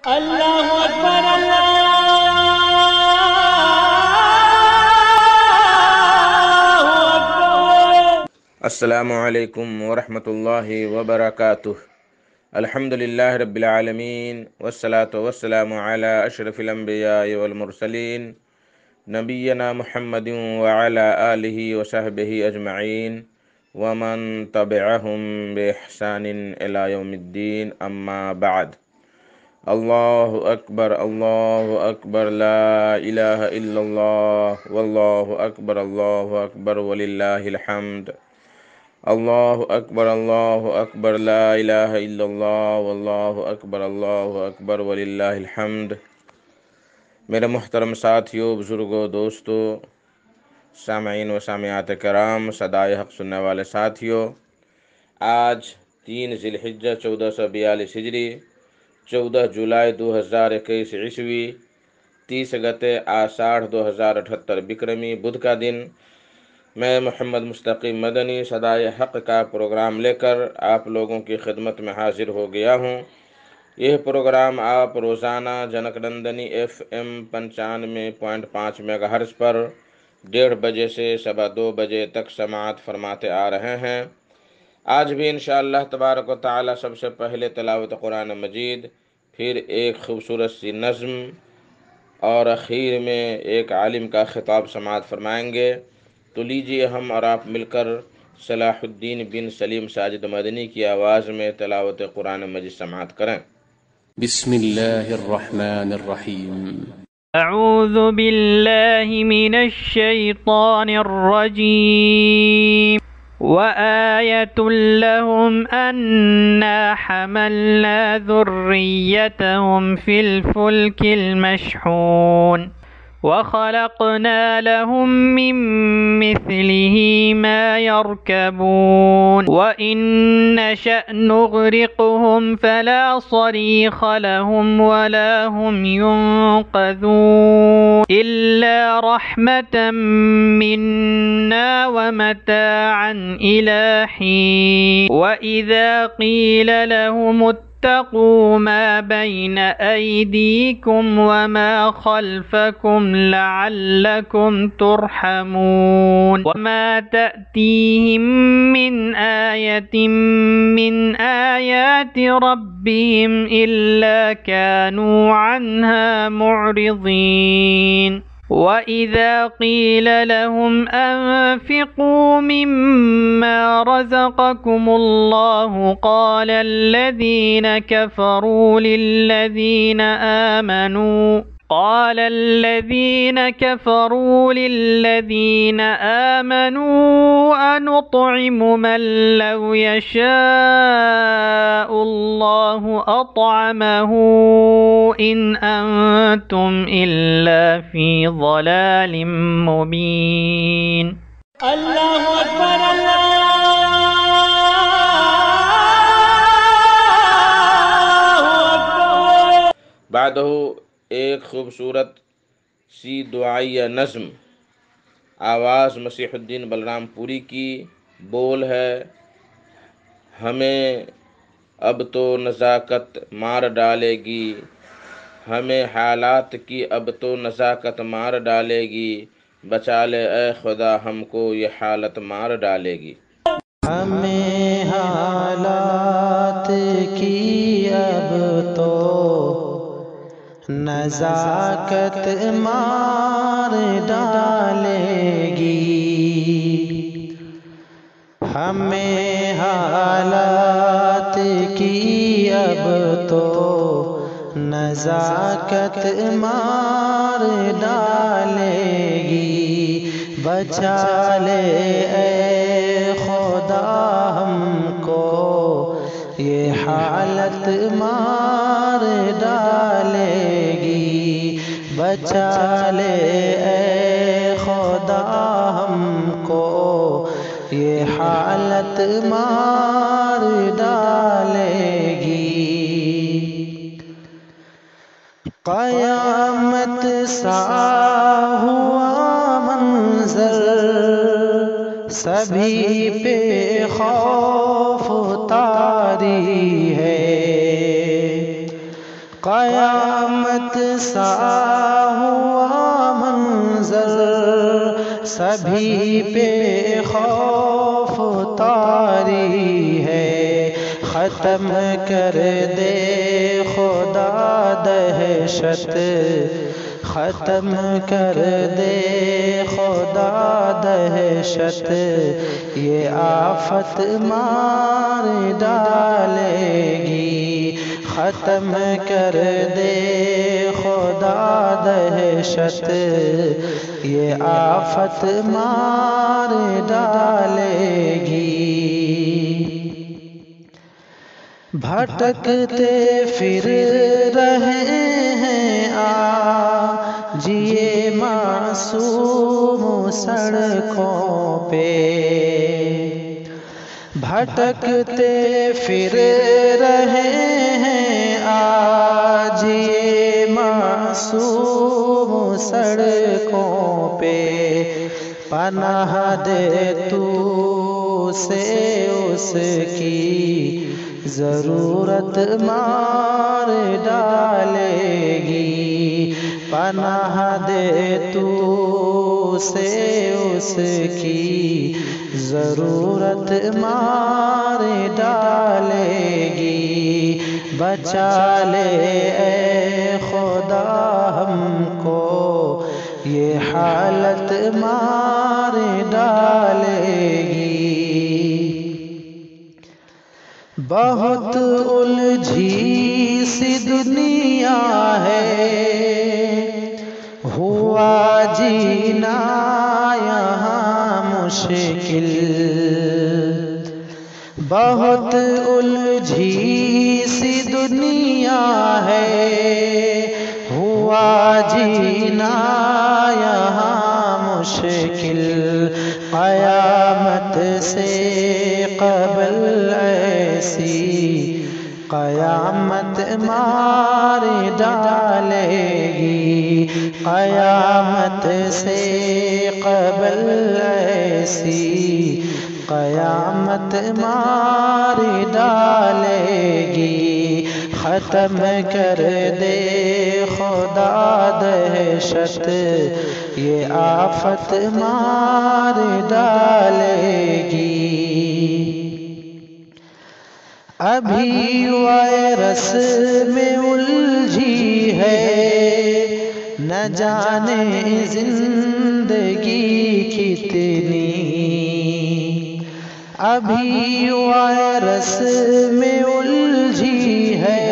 اللہ اکبر اللہ اکبر۔ السلام علیکم ورحمۃ اللہ وبرکاتہ۔ الحمدللہ رب العالمین والصلاة والسلام علی اشرف الانبیاء والمرسلین نبینا محمد وعلی آلہ وصحبہ اجمعین ومن تبعہم بإحسان الی یوم الدین، اما بعد۔ اللہ اکبر لا الہ الا اللہ واللہ اکبر وللہ الحمد۔ اللہ اکبر لا الہ الا اللہ واللہ اکبر وللہ الحمد۔ میرے محترم ساتھیوں، بزرگوں، دوستوں، سامعین و سامعات کرام، صدائے حق سننے والے ساتھیوں، آج 3 ذی الحجہ 1442 ہجری، 14 جولائی 2021 عیسوی، 30 گتے آشاڑھ 2078 بکرمی بدھ کا دن، میں محمد مستقیم مدنی صدائے حق کا پروگرام لے کر آپ لوگوں کی خدمت میں حاضر ہو گیا ہوں۔ یہ پروگرام آپ روزانہ junk Nandini FM 95.5 mega hertz پر 1:30 بجے سے 2:15 بجے تک سماعت فرماتے آ رہے ہیں۔ آج بھی انشاءاللہ تبارک و تعالی سب سے پہلے تلاوت قرآن مجید، پھر ایک خوبصورت سی نظم، اور اخیر میں ایک عالم کا خطاب سماعت فرمائیں گے۔ تو لیجئے ہم اور آپ مل کر صلاح الدین بن سلیم ساجد مدنی کی آواز میں تلاوت قرآن مجید سماعت کریں۔ بسم اللہ الرحمن الرحیم۔ اعوذ باللہ من الشیطان الرجیم۔ وآیة لهم أنا حملنا ذريتهم في الفلك المشحون وخلقنا لهم من مثله ما يركبون وإن نشأ نغرقهم فلا صريخ لهم ولا هم ينقذون إلا رحمة منا ومتاعا إلى حين وإذا قيل لهم اتقوا ما بين أيديكم وما خلفكم لعلكم ترحمون وما تأتيهم من آية من آيات ربهم إلا كانوا عنها معرضين وَإِذَا قِيلَ لَهُمْ أَنفِقُوا مِمَّا رَزَقَكُمُ اللَّهُ قَالَ الَّذِينَ كَفَرُوا لِلَّذِينَ آمَنُوا أَنُطْعِمُ مَن لَّوْ يَشَاءُ اللَّهُ أَطْعَمَهُ إِنْ أَنتُمْ إِلَّا فِي ضَلَالٍ مُّبِينٍ۔ اللہ اکبر اللہ اکبر۔ بعدہ ایک خوبصورت سی دعائیہ نظم، آواز مسیح الدین بلرام پوری کی، بول ہے: ہمیں اب تو نزاکت مار ڈالے گی، ہمیں حالات کی اب تو نزاکت مار ڈالے گی، بچا لے اے خدا ہم کو یہ حالت مار ڈالے گی۔ ہمیں حالات کی اب تو نزاکت مار ڈالے گی، ہمیں حالات کی اب تو نزاکت مار ڈالے گی، بچا لے اے خدا ہم کو یہ حالت مار ڈالے گی، بچا لے اے خدا ہم کو یہ حالت مار ڈالے گی۔ قیامت سا ہوا منظر سبھی پہ خوف طاری ہے، قیامت سا ہوا منظر، سبھی پہ خوف طاری ہے، ختم کر دے خدا دہشت، ختم کر دے خدا دہشت، یہ آفت مار ڈالے گی، ختم کر دے خدا دہشت، یہ آفت مار ڈالے گی۔ بھٹکتے پھر رہے ہیں آج یہ معصوم سڑکوں پہ، بھٹکتے پھر رہے ہیں آج یہ معصوم سڑکوں پہ، پناہ دے تو سے اس کی ضرورت مار ڈالے گی، پناہ دے تو سے اس کی ضرورت مار ڈالے گی، بچا لے اے خدا ہم کو، یہ حالت مار ڈالے گی۔ بہت الجھی سی دنیا ہے، ہوا جینا یہاں مشکل، بہت الجھی سی دنیا ہے، ہوا جینا یہاں مشکل، قیامت سے قبل ایسی قیامت مار ڈالے گی، قیامت سے قبل ایسی قیامت مار ڈالے گی، ختم کر دے خدا دہشت، یہ آفت مار ڈالے گی۔ ابھی وائرس میں الجھی ہے، نہ جانے زندگی کتنی، ابھی وائرس میں الجھی ہے،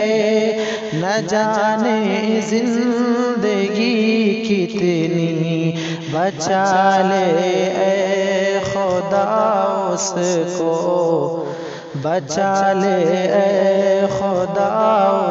نہ جانے زندگی کتنی، بچا لے اے خدا اس کو، بچا لے اے خدا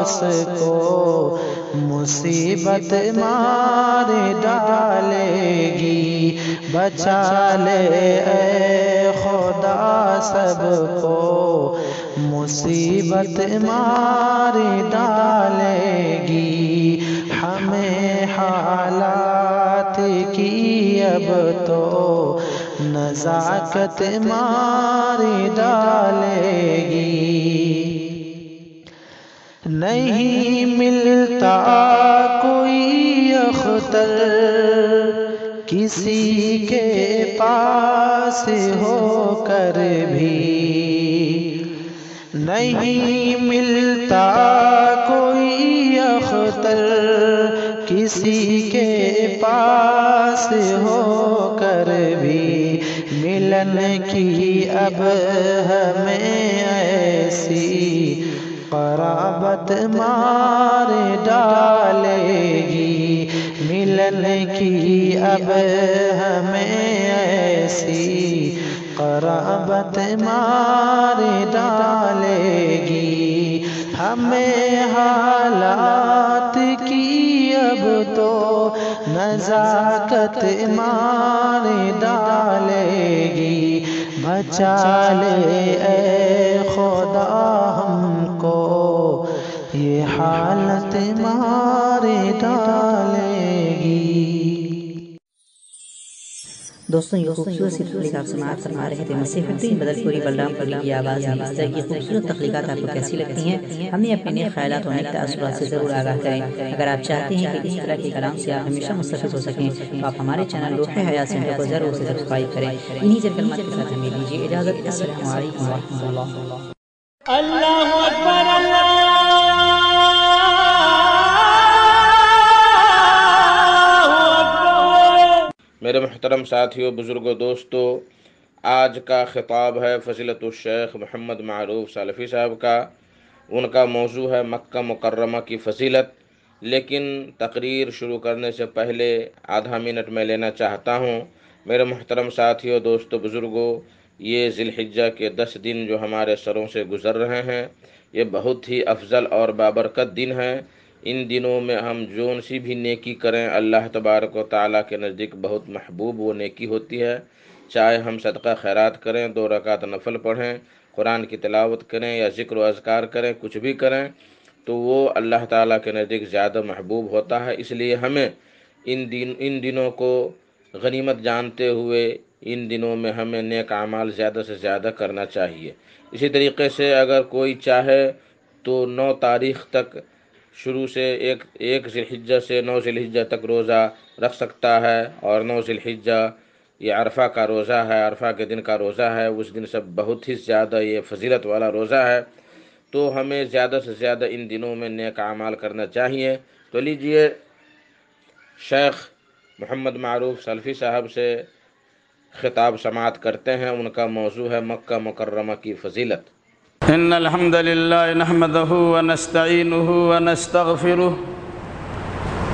اس کو، مصیبت مار ڈالے گی، بچا لے اے خدا سب کو، مصیبت مار ڈالے گی، ہمیں حالات کی اب تو نزاکت مار ڈالے گی، نہیں ملتا کوئی اختر کسی کے پاس ہو کر بھی، نہیں ملتا کوئی اختر کسی کے پاس ہو کر بھی، ملن کی اب ہمیں ایسی قرابت مار ڈالے گی، ملن کی اب ہمیں ایسی قرابت مار ڈالے گی، ہمیں حالات کی اب تو نزاکت مار ڈالے گی، بچا لے اے خدا ہم کو، یہ حالت مار ڈالے گی۔ دوستوں یہ خوبصورت سی تخلیقات سماعت فرما رہے تھے مسیح الدین بدل پوری بلرام پوری کی آواز میں۔ اس طرح کی خوبصورت تخلیقات آپ کو کیسی لگتی ہیں؟ ہمیں اپنے نیک خیالات اور نیک تاثرات سے ضرور آگاہ کریں۔ اگر آپ چاہتے ہیں کہ اس طرح کے کلام سے آپ ہمیشہ مستفید ہو سکیں تو آپ ہمارے چینل روح حیات سینٹر کو ضرور سے سبسکرائب کریں۔ انہی چند کلمات کے ساتھ ہمیں دیجیے اجازت۔ السلام علیکم ورحمۃ اللہ۔ اللہ اکبر اللہ اکبر۔ میرے محترم ساتھیوں، بزرگوں، دوستو، آج کا خطاب ہے فضیلت الشیخ محمد معروف سالفی صاحب کا۔ ان کا موضوع ہے مکہ مکرمہ کی فضیلت، لیکن تقریر شروع کرنے سے پہلے آدھا منٹ میں لینا چاہتا ہوں۔ میرے محترم ساتھیوں، دوستو، بزرگوں، یہ ذی الحجہ کے 10 دن جو ہمارے سروں سے گزر رہے ہیں، یہ بہت ہی افضل اور بابرکت دن ہیں۔ ان دنوں میں ہم جون سی بھی نیکی کریں، اللہ تبارک و تعالیٰ کے نزدیک بہت محبوب وہ نیکی ہوتی ہے۔ چاہے ہم صدقہ خیرات کریں، 2 رکعت نفل پڑھیں، قرآن کی تلاوت کریں یا ذکر و اذکار کریں، کچھ بھی کریں تو وہ اللہ تعالیٰ کے نزدیک زیادہ محبوب ہوتا ہے۔ اس لیے ہمیں ان دنوں کو غنیمت جانتے ہوئے ان دنوں میں ہمیں نیک اعمال زیادہ سے زیادہ کرنا چاہیے۔ اسی طریقے سے اگر کوئی چاہے تو 9 تاریخ تک شروع سے ایک ذی الحجہ سے 9 ذی الحجہ تک روزہ رکھ سکتا ہے، اور 9 ذی الحجہ یہ عرفہ کا روزہ ہے، عرفہ کے دن کا روزہ ہے، اس دن سے بہت ہی زیادہ یہ فضیلت والا روزہ ہے۔ تو ہمیں زیادہ سے زیادہ ان دنوں میں نیک اعمال کرنا چاہیے۔ تو لیجئے شیخ محمد معروف سالفی صاحب سے خطاب سماعت کرتے ہیں۔ ان کا موضوع ہے مکہ مکرمہ کی فضیلت۔ ان الحمد للہ نحمده ونستعینه ونستغفره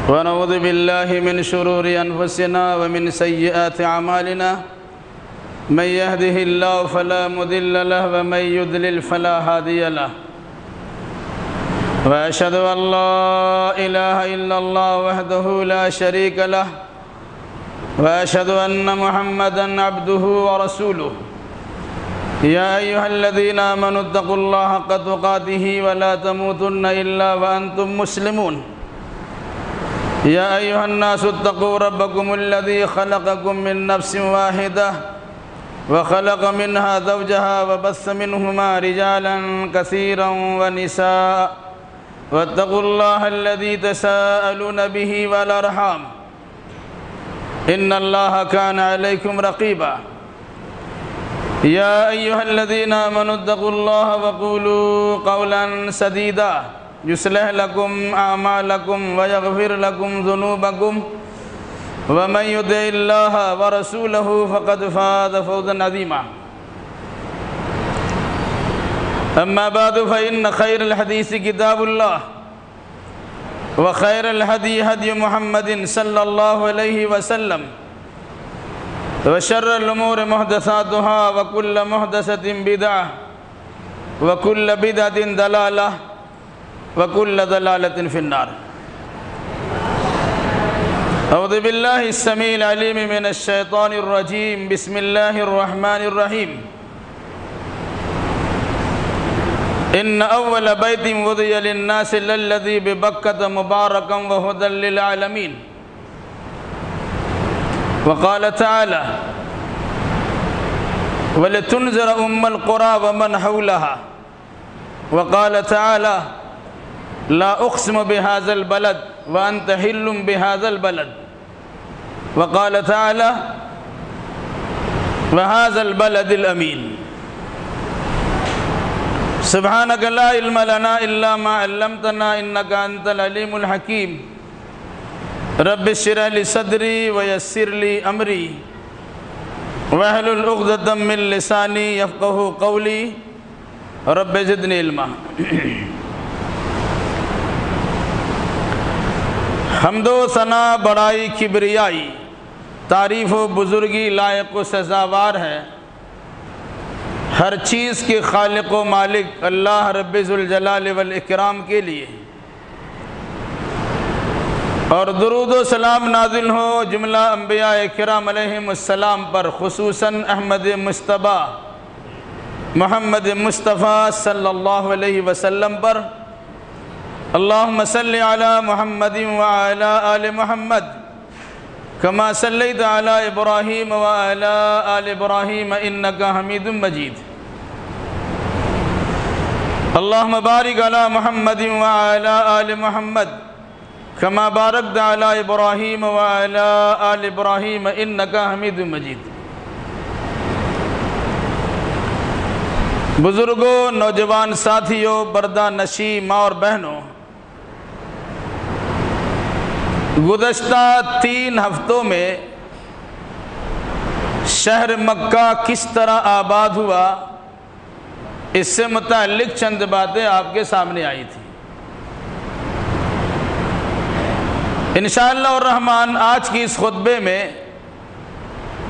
ونعوذ باللہ من شرور انفسنا ومن سیئات اعمالنا من يهده الله فلا مضل له ومن يضلل فلا هادي له واشهد ان لا اله الا الله وحده لا شريك له واشهد ان محمدا عبده ورسوله يا ايها الذين امنوا اتقوا الله حق تقاته ولا تموتن الا وانتم مسلمون يا ايها الناس اتقوا ربكم الذي خلقكم من نفس واحده وخلق منها زوجها وبث منهما رجالا كثيرا ونساء واتقوا الله الذي تساءلون به والارحام ان الله كان عليكم رقيبا يا ايها الذين امنوا اتقوا الله وقولوا قولا سديدا يصلح لكم اعمالكم ويغفر لكم ذنوبكم ومن يطع الله ورسوله فقد فاز فوزا عظيما اما بعد فان خير الحديث كتاب الله وخير الهدي هدي محمد صلى الله عليه وسلم وشر الأمور محدثاتها وكل محدثة بدعة وكل بدعة ضلالة وكل ضلالة في النار أعوذ بالله السميع العليم من الشيطان الرجيم بسم الله الرحمن الرحيم إن أول بيت وضع للناس للذي ببكة مباركا وهدى للعالمين وقال تعالى ولتنذر أم القرى ومن حولها وقال تعالى لا أقسم بهذا البلد وأنت حل بهذا البلد وقال تعالى وهذا البلد الأمين سبحانك لا علم لنا إلا ما علمتنا إنك أنت العليم الحكيم رب اشرح لي صدري ويسر لي أمري واحلل عقدة من لساني يفقهوا قولي رب زدني علما۔ حمد و ثنا، بڑائی، کبریائی، تعریف و بزرگی لائق و سزاوار ہے ہر چیز کے خالق و مالک اللہ رب ذوالجلال والاکرام کے لیے، اور درود و سلام نازل ہو جملہ انبیاء کرام علیہم السلام پر، خصوصاً احمد مصطفیٰ محمد مصطفیٰ صلی اللہ علیہ وسلم پر۔ اللہم صلی علی محمد وعلی آل محمد كما صليت على إبراهيم وعلى آل إبراهيم إنك حميد مجيد اللهم بارك على محمد وعلى آل محمد كما باركت على إبراهيم وعلى آل إبراهيم إنك حميد مجيد۔ بزرگوں، نوجوان ساتھیوں، پردہ نشین ماں اور بہنوں، گزشتہ 3 ہفتوں میں شہر مکہ کس طرح آباد ہوا، اس سے متعلق چند باتیں آپ کے سامنے آئی تھیں۔ انشاءاللہ الرحمن آج کی اس خطبے میں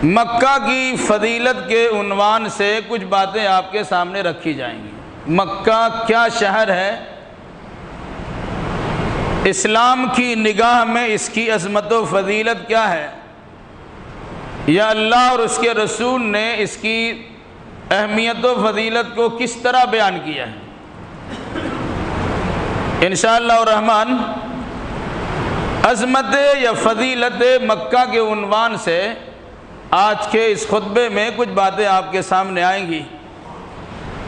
مکہ کی فضیلت کے عنوان سے کچھ باتیں آپ کے سامنے رکھی جائیں گی۔ مکہ کیا شہر ہے، اسلام کی نگاہ میں اس کی عظمت و فضیلت کیا ہے، یا اللہ اور اس کے رسول نے اس کی اہمیت و فضیلت کو کس طرح بیان کیا ہے۔ انشاءاللہ الرحمن عظمت یا فضیلت مکہ کے عنوان سے آج کے اس خطبے میں کچھ باتیں آپ کے سامنے آئیں گی۔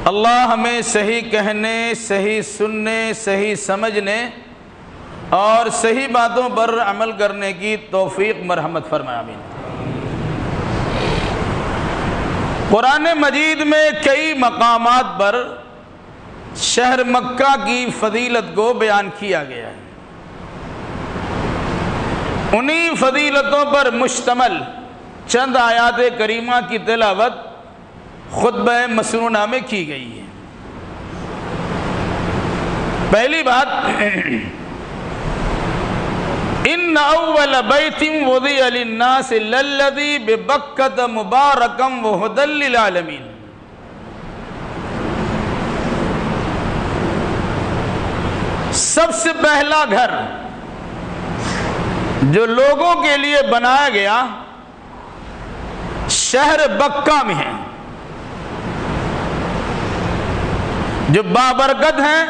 اللہ ہمیں صحیح کہنے، صحیح سننے، صحیح سمجھنے اور صحیح باتوں پر عمل کرنے کی توفیق مرحمت فرمائے، آمین۔ قرآن مجید میں کئی مقامات پر شہر مکہ کی فضیلت کو بیان کیا گیا ہے۔ انہی فضیلتوں پر مشتمل چند آیات کریمہ کی تلاوت خطبہ مسنونہ میں کی گئی ہے۔ پہلی بات، ان اول بیت وضع للناس للذی ببکۃ مبارکا وہدی للعالمین۔ سب سے پہلا گھر جو لوگوں کے لیے بنایا گیا شہر مکہ میں ہے، جو بابرکت ہیں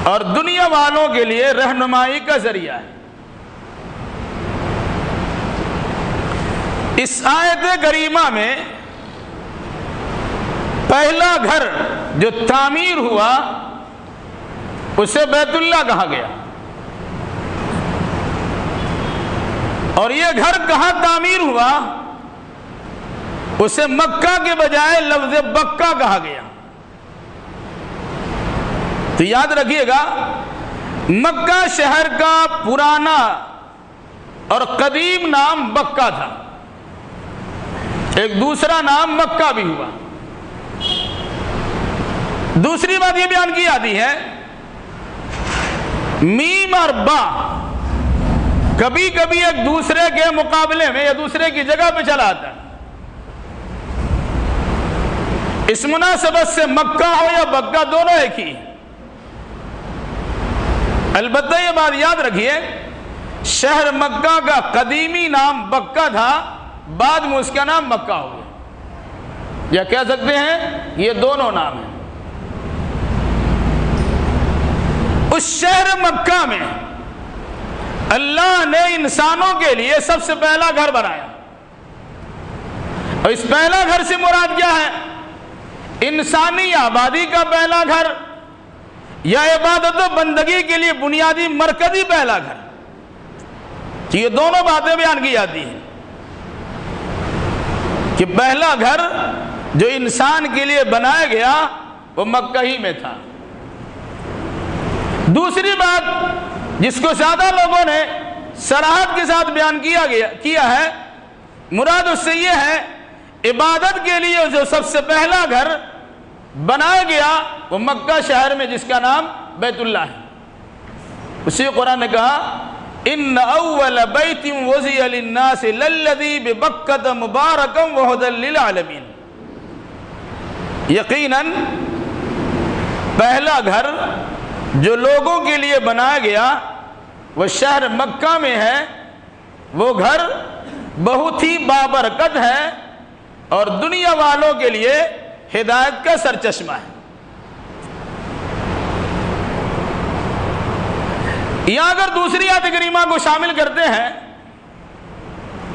اور دنیا والوں کے لیے رہنمائی کا ذریعہ ہے۔ اس آیت کریمہ میں پہلا گھر جو تعمیر ہوا اسے بیت اللہ کہا گیا، اور یہ گھر کہاں تعمیر ہوا اسے مکہ کے بجائے لفظ بکہ کہا گیا۔ تو یاد رکھیے گا، مکہ شہر کا پرانا اور قدیم نام بکہ تھا، ایک دوسرا نام مکہ بھی ہوا۔ دوسری بات یہ بیان کی جاتی ہے، میم اور با کبھی کبھی ایک دوسرے کے مقابلے میں یا دوسرے کی جگہ پہ چلا آتا ہے۔ اس مناسبت سے مکہ ہو یا بکہ دونوں ایک ہی، البتہ یہ بات یاد رکھیے شہر مکہ کا قدیمی نام بکہ تھا، بعد میں اس کا نام مکہ ہو گیا، یا کہہ سکتے ہیں یہ دونوں نام ہیں۔ اس شہر مکہ میں اللہ نے انسانوں کے لیے سب سے پہلا گھر بنایا، اور اس پہلا گھر سے مراد کیا ہے؟ انسانی آبادی کا پہلا گھر یا عبادت و بندگی کے لیے بنیادی مرکزی پہلا گھر؟ تو یہ دونوں باتیں بیان کی جاتی ہیں کہ پہلا گھر جو انسان کے لیے بنایا گیا وہ مکہ ہی میں تھا۔ دوسری بات جس کو زیادہ لوگوں نے صراحت کے ساتھ بیان کیا ہے، مراد اس سے یہ ہے عبادت کے لیے جو سب سے پہلا گھر بنایا گیا وہ مکہ شہر میں جس کا نام بیت اللہ ہے۔ اسی قرآن نے کہا ان اول بیت وضع للناس للذی ببکۃ مبارکا وہدی للعالمین۔ یقیناً پہلا گھر جو لوگوں کے لیے بنایا گیا وہ شہر مکہ میں ہے، وہ گھر بہت ہی بابرکت ہے اور دنیا والوں کے لیے ہدایت کا سرچشمہ ہے۔ یہاں اگر دوسری آیت کریمہ کو شامل کرتے ہیں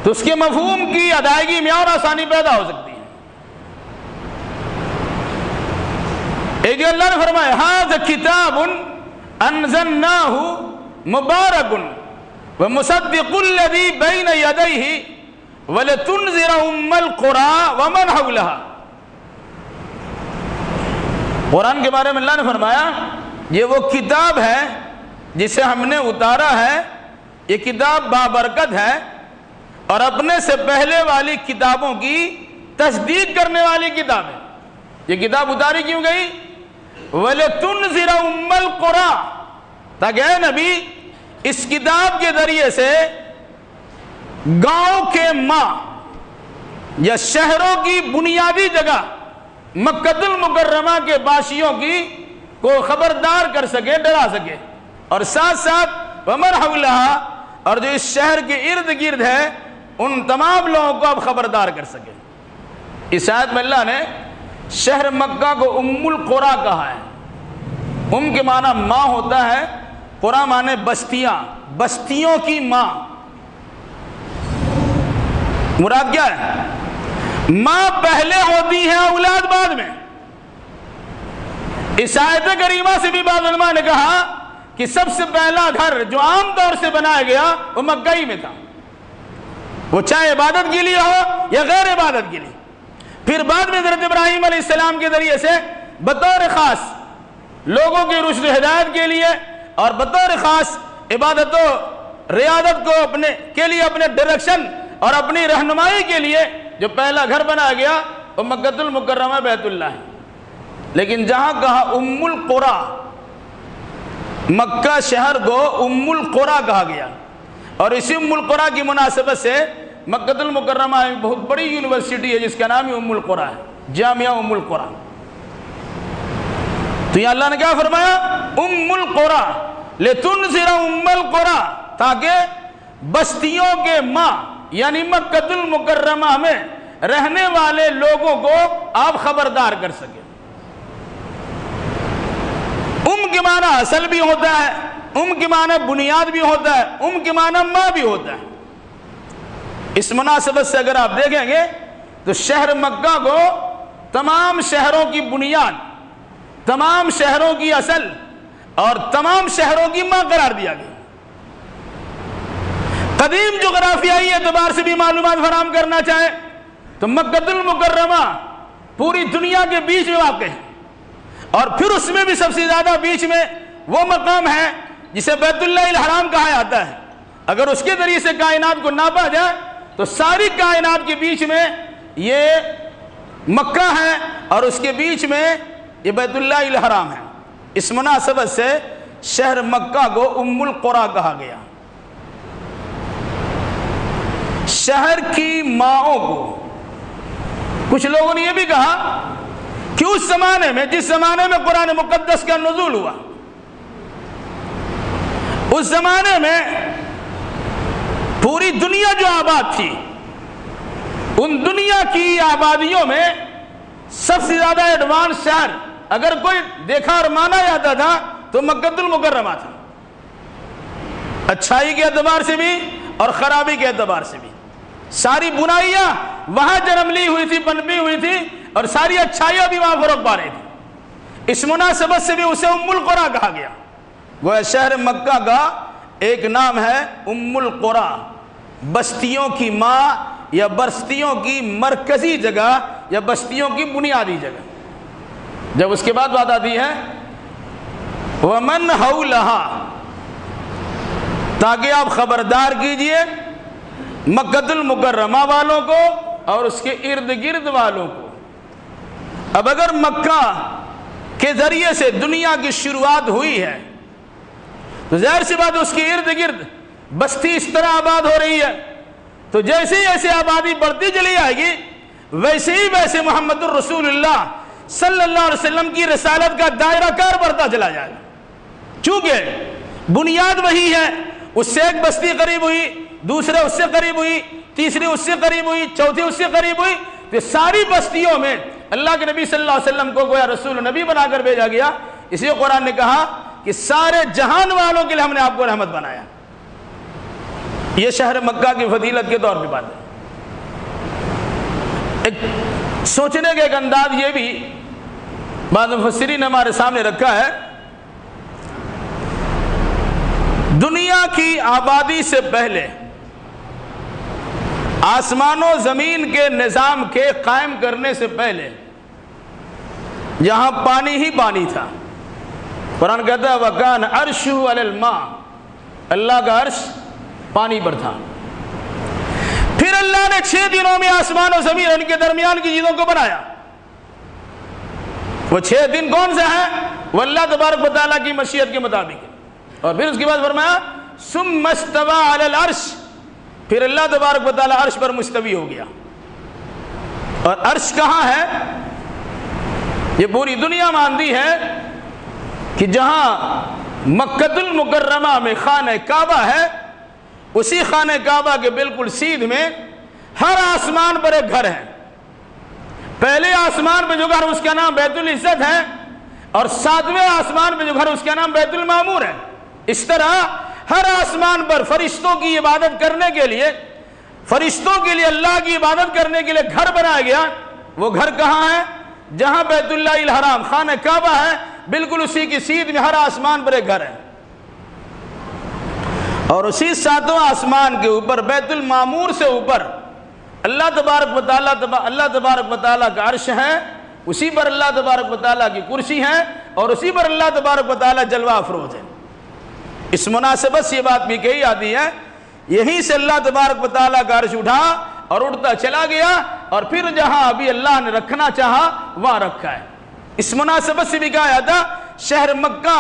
تو اس کے مفہوم کی ادائیگی میں اور آسانی پیدا ہو سکتی ہے۔ ایک جو اللہ نے فرمایا ھذا کتاب انزلناہ مبارک ومصدق الذی بین یدیہ وَلَتُنذِرَ أُمَّ الْقُرَىٰ وَمَنْ حَوْلَهَا۔ قرآن کے بارے میں اللہ نے فرمایا یہ وہ کتاب ہے جسے ہم نے اتارا ہے، یہ کتاب بابرکت ہے اور اپنے سے پہلے والی کتابوں کی تصدیق کرنے والی کتاب ہے۔ یہ کتاب اتاری کیوں گئی؟ وَلَتُنذِرَ أُمَّ الْقُرَىٰ، تاکہ اے نبی اس کتاب کے ذریعے سے گاؤں کے ماں یا شہروں کی بنیادی جگہ مکہ المکرمہ کے باشیوں کی کو خبردار کر سکے، ڈرا سکے، اور ساتھ ساتھ وَمَنْ حَوْلَهَا، اور جو اس شہر کے ارد گرد ہے ان تمام لوگوں کو اب خبردار کر سکے۔ اس آیت میں اللہ نے شہر مکہ کو ام القریٰ کہا ہے۔ ام کے معنی ماں ہوتا ہے، قریٰ معنی بستیاں، بستیوں کی ماں۔ مراد کیا ہے؟ ماں پہلے ہوتی ہے، اولاد بعد میں۔ اس آیت کریمہ سے بھی بعض علماء نے کہا کہ سب سے پہلا گھر جو عام طور سے بنایا گیا وہ مکہ ہی میں تھا، وہ چاہے عبادت کے لیے ہو یا غیر عبادت کے لیے۔ پھر بعد میں حضرت ابراہیم علیہ السلام کے ذریعے سے بطور خاص لوگوں کی رشد و ہدایت کے لیے اور بطور خاص عبادت و ریاضت کو کے لیے اپنے ڈائریکشن اور اپنی رہنمائی کے لیے جو پہلا گھر بنایا گیا وہ مکہ المکرمہ بیت اللہ ہے۔ لیکن جہاں کہا ام القریٰ، مکہ شہر کو ام القریٰ کہا گیا، اور اسی ام القریٰ کی مناسبت سے مکہ المکرمہ ایک بہت بڑی یونیورسٹی ہے جس کا نام ہی ام القریٰ ہے، جامعہ ام القریٰ۔ تو یہ اللہ نے کیا فرمایا؟ ام القریٰ لتنذر ام القریٰ، تاکہ بستیوں کے ماں یعنی مکہ المکرمہ میں رہنے والے لوگوں کو آپ خبردار کر سکیں۔ ام کے معنی اصل بھی ہوتا ہے، ام کے معنی بنیاد بھی ہوتا ہے، ام کے معنی ماں بھی ہوتا ہے۔ اس مناسبت سے اگر آپ دیکھیں گے تو شہر مکہ کو تمام شہروں کی بنیاد، تمام شہروں کی اصل اور تمام شہروں کی ماں قرار دیا گیا۔ قدیم جغرافیائی اعتبار سے بھی معلومات فراہم کرنا چاہے تو مکہ المکرمہ پوری دنیا کے بیچ میں واقع ہے، اور پھر اس میں بھی سب سے زیادہ بیچ میں وہ مقام ہے جسے بیت اللہ الحرام کہا جاتا ہے۔ اگر اس کے ذریعے سے کائنات کو ناپا جائے تو ساری کائنات کے بیچ میں یہ مکہ ہے اور اس کے بیچ میں یہ بیت اللہ الحرام ہے۔ اس مناسبت سے شہر مکہ کو ام القریٰ کہا گیا۔ شہر کی ماؤں کو کچھ لوگوں نے یہ بھی کہا کہ اس زمانے میں، جس زمانے میں قرآن مقدس کا نزول ہوا، اس زمانے میں پوری دنیا جو آباد تھی، ان دنیا کی آبادیوں میں سب سے زیادہ ایڈوانس شہر اگر کوئی دیکھا اور مانا جاتا تھا تو مکہ المکرمہ تھا، اچھائی کے اعتبار سے بھی اور خرابی کے اعتبار سے بھی۔ ساری بنائیاں وہاں جنم لی ہوئی تھی، پنپی ہوئی تھی، اور ساری اچھائیاں بھی وہاں فروغ پا رہی تھی۔ اس مناسبت سے بھی اسے ام القریٰ کہا گیا۔ وہ شہر مکہ کا ایک نام ہے ام القریٰ، بستیوں کی ماں یا بستیوں کی مرکزی جگہ یا بستیوں کی بنیادی جگہ۔ جب اس کے بعد بات آتی ہے وَمَنْ حَوْلَهَا، تاکہ آپ خبردار کیجئے مکہ المکرمہ والوں کو اور اس کے ارد گرد والوں کو۔ اب اگر مکہ کے ذریعے سے دنیا کی شروعات ہوئی ہے تو ظاہر سی بات اس کے ارد گرد بستی اس طرح آباد ہو رہی ہے، تو جیسے جیسے آبادی بڑھتی چلی آئے گی ویسے ہی ویسے محمد الرسول اللہ صلی اللہ علیہ وسلم کی رسالت کا دائرہ کار بڑھتا چلا جائے گا۔ چونکہ بنیاد وہی ہے، اس سے ایک بستی قریب ہوئی، دوسرے اس سے قریب ہوئی، تیسری اس سے قریب ہوئی، چوتھی اس سے قریب ہوئی، تو ساری بستیوں میں اللہ کے نبی صلی اللہ علیہ وسلم کو گویا رسول نبی بنا کر بھیجا گیا۔ اس لیے قرآن نے کہا کہ سارے جہان والوں کے لیے ہم نے آپ کو رحمت بنایا۔ یہ شہر مکہ کی فضیلت کے طور پہ بات ہے. ایک سوچنے کا ایک انداز یہ بھی بعض مفسرین نے ہمارے سامنے رکھا ہے. دنیا کی آبادی سے پہلے آسمان و زمین کے نظام کے قائم کرنے سے پہلے یہاں پانی ہی پانی تھا. قرآن کہتا ہے وَكَانَ عَرْشُهُ عَلَى الْمَاءِ، اللہ کا عرش پانی پر تھا. پھر اللہ نے 6 دنوں میں آسمان و زمین ان کے درمیان کی چیزوں کو بنایا. وہ 6 دن کون سے ہیں؟ وہ اللہ تبارک و تعالیٰ کی مشیت کے مطابق ہے. اور پھر اس کے بعد فرمایا ثُمَّ اسْتَوَىٰ عَلَى الْعَرْشِ، پھر اللہ تبارک و تعالیٰ عرش پر مستوی ہو گیا. اور عرش کہاں ہے؟ یہ پوری دنیا مانتی ہے کہ جہاں مکۃ المکرمہ میں خانہ کعبہ ہے، اسی خانہ کعبہ کے بالکل سیدھ میں ہر آسمان پر ایک گھر ہے. پہلے آسمان پہ جو گھر اس کا نام بیت العزت ہے، اور 7ویں آسمان پہ جو گھر اس کا نام بیت المعمور ہے. اس طرح ہر آسمان پر فرشتوں کی عبادت کرنے کے لیے، فرشتوں کے لیے اللہ کی عبادت کرنے کے لیے گھر بنایا گیا. وہ گھر کہاں ہے؟ جہاں بیت اللہ الحرام خانہ کعبہ ہے، بالکل اسی کی سیدھ میں ہر آسمان پر ایک گھر ہے. اور اسی 7واں آسمان کے اوپر بیت المعمور سے اوپر اللہ تبارک و تعالیٰ کا عرش ہے، اسی پر اللہ تبارک و تعالیٰ کی کرسی ہے، اور اسی پر اللہ تبارک و تعالیٰ جلوہ افروز ہے. اس مناسبت سے یہ بات بھی کہی جاتی ہے یہیں سے اللہ تبارک و تعالیٰ کا عرش اٹھا اور اڑتا چلا گیا، اور پھر جہاں ابھی اللہ نے رکھنا چاہا وہاں رکھا ہے. اس مناسبت سے بھی کہا جاتا شہر مکہ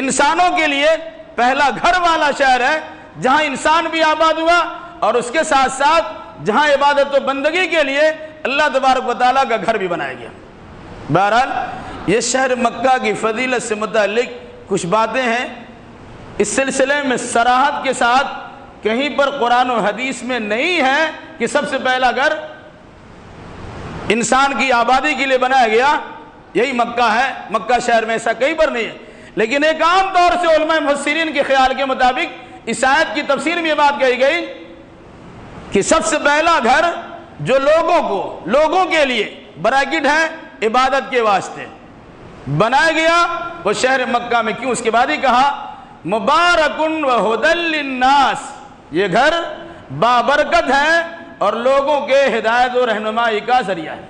انسانوں کے لیے پہلا گھر والا شہر ہے، جہاں انسان بھی آباد ہوا، اور اس کے ساتھ ساتھ جہاں عبادت و بندگی کے لیے اللہ تبارک و تعالیٰ کا گھر بھی بنایا گیا. بہرحال یہ شہر مکہ کی فضیلت سے متعلق کچھ باتیں ہیں. اس سلسلے میں صراحت کے ساتھ کہیں پر قرآن و حدیث میں نہیں ہے کہ سب سے پہلا گھر انسان کی آبادی کے لیے بنایا گیا یہی مکہ ہے. مکہ شہر میں ایسا کہیں پر نہیں ہے. لیکن ایک عام طور سے علماء مفسرین کے خیال کے مطابق اس آیت کی تفسیر میں یہ بات کہی گئی کہ سب سے پہلا گھر جو لوگوں کے لیے براکٹ ہے عبادت کے واسطے بنایا گیا وہ شہر مکہ میں. کیوں؟ اس کے بعد ہی کہا مبارکن وہدی للناس، یہ گھر بابرکت ہے اور لوگوں کے ہدایت و رہنمائی کا ذریعہ ہے.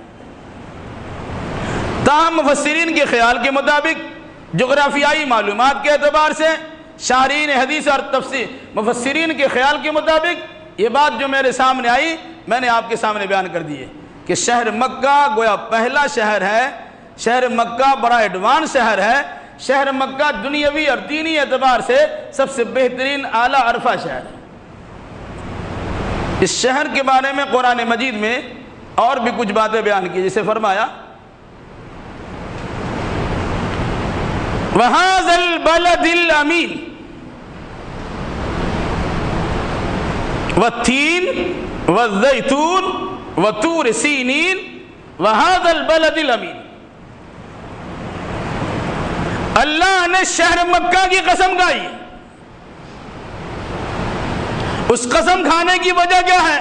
تاہم مفسرین کے خیال کے مطابق جغرافیائی معلومات کے اعتبار سے شارحین حدیث اور تفسیر مفسرین کے خیال کے مطابق یہ بات جو میرے سامنے آئی میں نے آپ کے سامنے بیان کر دی ہے کہ شہر مکہ گویا پہلا شہر ہے. شہر مکہ بڑا ایڈوانس شہر ہے. شہر مکہ دنیاوی اور دینی اعتبار سے سب سے بہترین اعلیٰ عرفہ شہر ہے. اس شہر کے بارے میں قرآن مجید میں اور بھی کچھ باتیں بیان کی، جسے فرمایا وَهَذَا الْبَلَدِ الْأَمِينِ وَالتِّينِ وَالزَّيْتُونِ وَطُورِ سِينِينَ وَهَذَا الْبَلَدِ الْأَمِينِ. اللہ نے شہر مکہ کی قسم کھائی. اس قسم کھانے کی وجہ کیا ہے؟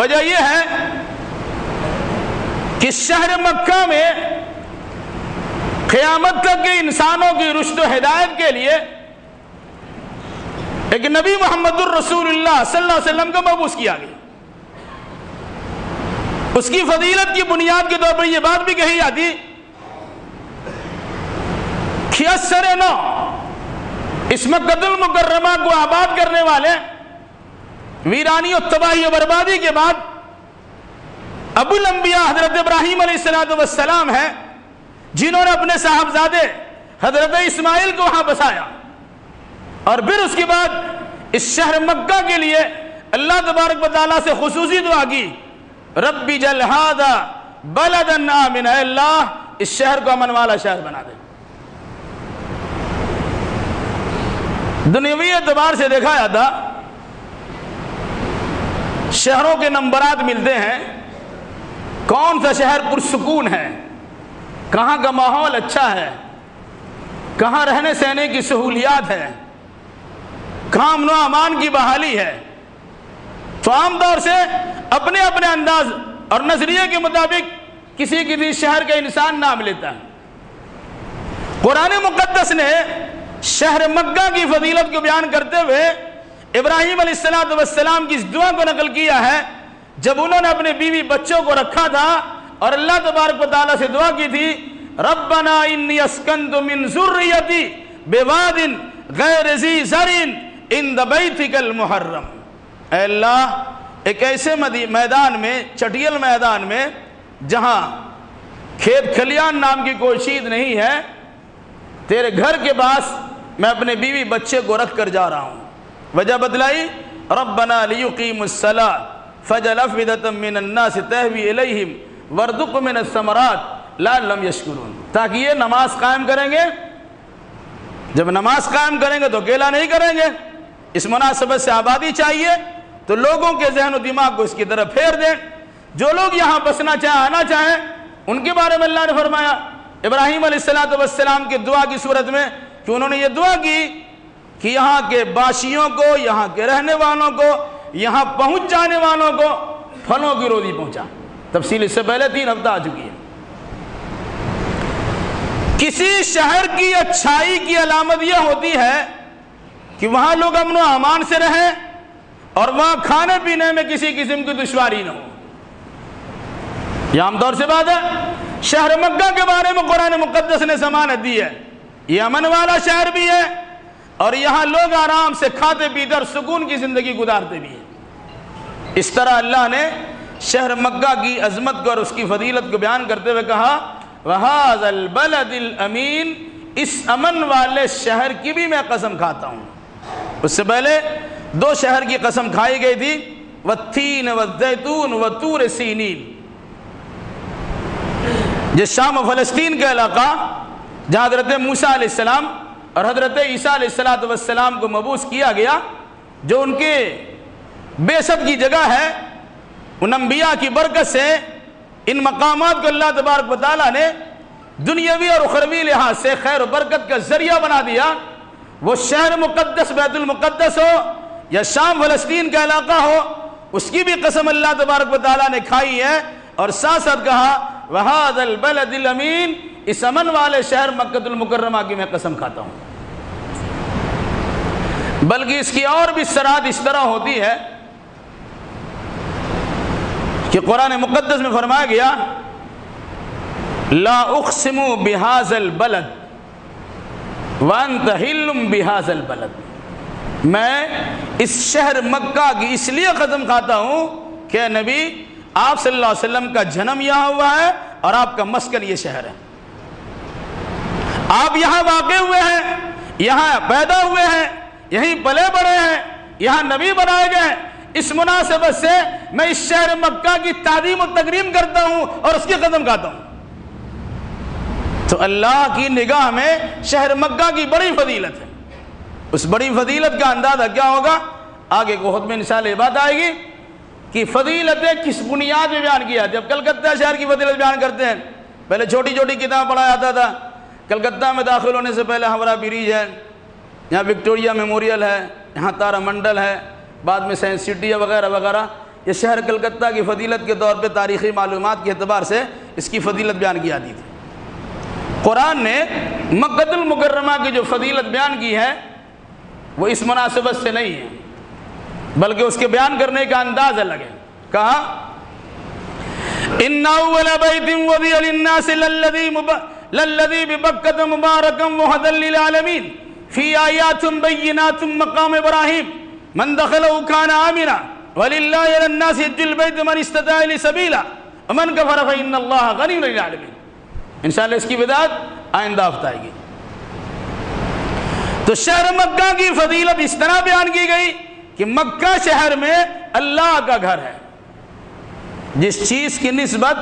وجہ یہ ہے کہ شہر مکہ میں قیامت تک کے انسانوں کی رشد و ہدایت کے لیے ایک نبی محمد الرسول اللہ صلی اللہ علیہ وسلم کا مبعوث کیا گیا. اس کی فضیلت کی بنیاد کے طور پر یہ بات بھی کہی جاتی کہ اثر نو اس مکۃ المکرمہ کو آباد کرنے والے ویرانی و تباہی و بربادی کے بعد ابو الانبیاء حضرت ابراہیم علیہ السلام ہیں، جنہوں نے اپنے صاحبزادے حضرت اسماعیل کو وہاں بسایا، اور پھر اس کے بعد اس شہر مکہ کے لیے اللہ تبارک و تعالیٰ سے خصوصی دعا کی رب اجعل ھذا بلدا آمنا، اے اللہ اس شہر کو امن والا شہر بنا دے. دنیاوی اعتبار سے دیکھا جاتا شہروں کے نمبرات ملتے ہیں، کون سا شہر پرسکون ہے، کہاں کا ماحول اچھا ہے، کہاں رہنے سہنے کی سہولیات ہے. کہاں امن و امان کی بحالی ہے، تو عام طور سے اپنے اپنے انداز اور نظریے کے مطابق کسی کسی شہر کا انسان نام لیتا ہے۔ قرآن مقدس نے شہر مکہ کی فضیلت کو بیان کرتے ہوئے ابراہیم علیہ السلام کی اس دعا کو نقل کیا ہے، جب انہوں نے اپنے بیوی بچوں کو رکھا تھا اور اللہ تبارک و تعالیٰ سے دعا کی تھی، ربنا انی اسکنت من ذریتی بواد غیر ذی زرع عند بیتک المحرم، اے اللہ ایک ایسے میدان میں، چٹیل میدان میں جہاں کھیت کھلیان نام کی کوئی چیز نہیں ہے، تیرے گھر کے پاس میں اپنے بیوی بچے کو رکھ کر جا رہا ہوں۔ وجہ بتلائی، ربنا لیقیموا الصلاۃ فاجعل افئدۃ من الناس تہوی الیہم وارزق من الثمرات لعلہم یشکرون، تاکہ یہ نماز قائم کریں گے۔ جب نماز قائم کریں گے تو اکیلا نہیں کریں گے، اس مناسبت سے آبادی چاہیے، تو لوگوں کے ذہن و دماغ کو اس کی طرف پھیر دیں۔ جو لوگ یہاں بسنا چاہیں، آنا چاہیں، ان کے بارے میں اللہ نے فرمایا ابراہیم علیہ السلام کی دعا کی صورت میں کہ انہوں نے یہ دعا کی کہ یہاں کے باشیوں کو، یہاں کے رہنے والوں کو، یہاں پہنچ جانے والوں کو پھلوں کی روزی پہنچا۔ تفصیل اس سے پہلے 3 ہفتہ آ چکی ہے۔ کسی شہر کی اچھائی کی علامت یہ ہوتی ہے کہ وہاں لوگ امن و امان سے رہیں اور وہاں کھانے پینے میں کسی قسم کی دشواری نہ ہو۔ یہ عام طور سے بات ہے۔ شہر مکہ کے بارے میں قرآن مقدس نے ضمانت دی ہے، یہ امن والا شہر بھی ہے اور یہاں لوگ آرام سے کھاتے پیتے اور سکون کی زندگی گزارتے بھی ہیں۔ اس طرح اللہ نے شہر مکہ کی عظمت کو اور اس کی فضیلت کو بیان کرتے ہوئے کہا، وَهَذَا الْبَلَدِ الْأَمِينَ، اس امن والے شہر کی بھی میں قسم کھاتا ہوں۔ اس سے پہلے 2 شہر کی قسم کھائی گئی تھی، وَالتِّينِ وَالزَّيْتُونِ وَطُورِ سِينِينَ، جس شام و فلسطین کا علاقہ جہاں حضرت موسیٰ علیہ السلام اور حضرت عیسیٰ علیہ السلام کو مبعوث کیا گیا، جو ان کے بعثت کی جگہ ہے، ان انبیاء کی برکت سے ان مقامات کو اللہ تبارک و تعالیٰ نے دنیاوی اور اخروی لحاظ سے خیر و برکت کا ذریعہ بنا دیا۔ وہ شہر مقدس بیت المقدس ہو یا شام فلسطین کا علاقہ ہو، اس کی بھی قسم اللہ تبارک و تعالیٰ نے کھائی ہے، اور ساتھ ساتھ کہا وَهَذَا الْبَلَدِ الْأَمِينَ، اس امن والے شہر مکہ المکرمہ کی میں قسم کھاتا ہوں۔ بلکہ اس کی اور بھی شرائط اس طرح ہوتی ہے کہ قرآن مقدس میں فرمایا گیا، لا اقسم بهذا البلد وانت حل بهذا البلد، میں اس شہر مکہ کی اس لیے قسم کھاتا ہوں کہ نبی آپ صلی اللہ علیہ وسلم کا جنم یہاں ہوا ہے اور آپ کا مسکن یہ شہر ہے، آپ یہاں واقع ہوئے ہیں، یہاں پیدا ہوئے ہیں، یہیں پلے بڑے ہیں، یہاں نبی بنائے گئے ہیں، اس مناسبت سے میں اس شہر مکہ کی تعظیم و تکریم کرتا ہوں اور اس کی قسم کھاتا ہوں۔ تو اللہ کی نگاہ میں شہر مکہ کی بڑی فضیلت ہے۔ اس بڑی فضیلت کا اندازہ کیا ہوگا آگے کو خود میں انشاءاللہ یہ بات آئے گی کہ فضیلتیں کس بنیاد میں بیان کیا۔ جب کلکتہ شہر کی فضیلت بیان کرتے ہیں، پہلے چھوٹی چھوٹی کتاب پڑھا جاتا تھا، کلکتہ میں داخل ہونے سے پہلے ہاوڑا بریج ہے، یہاں وکٹوریا میموریل ہے، یہاں تارا منڈل ہے، بعد میں سائنس سٹی ہے وغیرہ وغیرہ۔ یہ شہر کلکتہ کی فضیلت کے طور پہ تاریخی معلومات کے اعتبار سے اس کی فضیلت بیان کی جاتی تھی۔ قرآن نے مکہ المکرمہ کی جو فضیلت بیان کی ہے وہ اس مناسبت سے نہیں ہے، بلکہ اس کے بیان کرنے کا انداز الگ ہے۔ کہا ان اول بیت وضع للناس للذی ببکۃ مبارکا وہدی للعالمین فی آیات بینات مقام ابراہیم من دخلہ کان آمنا وللہ علی الناس حج البیت من استطاع الیہ سبیلا ومن کفر فإن اللہ غنی عن العالمین۔ انشاءاللہ اس کی بدعت آئندہ ہفتہ آئے گی۔ تو شہر مکہ کی فضیلت اس طرح بیان کی گئی کہ مکہ شہر میں اللہ کا گھر ہے، جس چیز کی نسبت